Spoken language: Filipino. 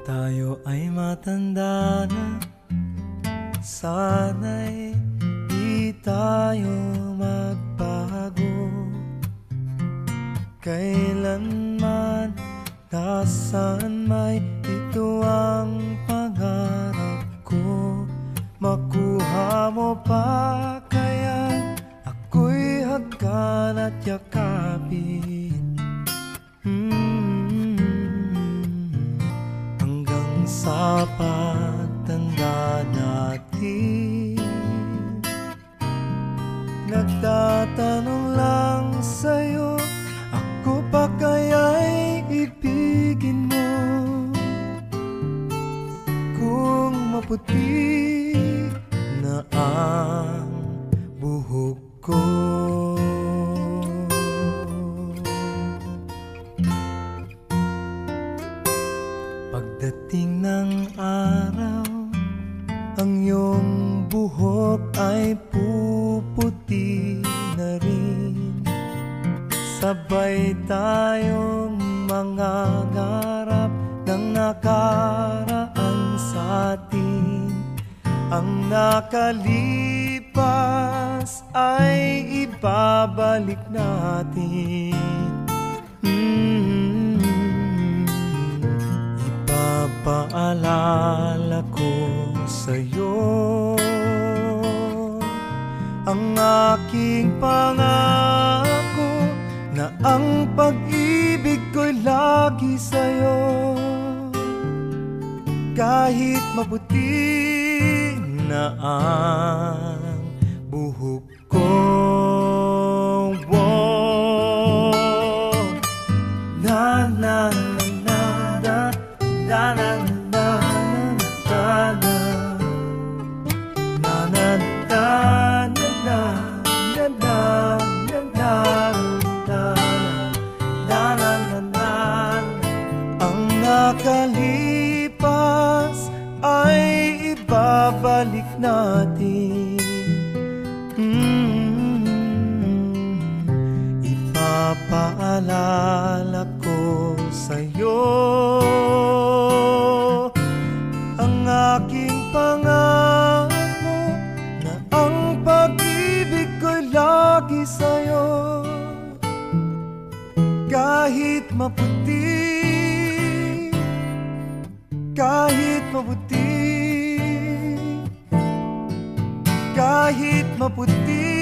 tayo ay matanda na, sana'y di tayo magbago. Kailanman, nasaan may ito ang pangarap ko. Makuha mo pa kaya ako'y hagkan at yakapin, hanggang sa pagtanda natin. Nagtatanong lang sa'yo, ako pa kaya'y ibigin mo? Kung maputi na ang buhok ko, pagdating ng araw, ang iyong buhok ay puputi na rin. Sabay tayong mangangarap ng nakaraan sa atin. Ang nakalipas ay ibabalik natin. Ipapaalala ko sa'yo ang aking pangako, na ang pag-ibig ko'y lagi sa'yo. Kahit maputi na ang buhok ko, na na na na na na na nakalipas ay ibabalik natin. Ipapaalala ko sa'yo ang aking pangako, na ang pag-ibig ko'y lagi sa'yo. Kahit maputi, kahit maputi, kahit maputi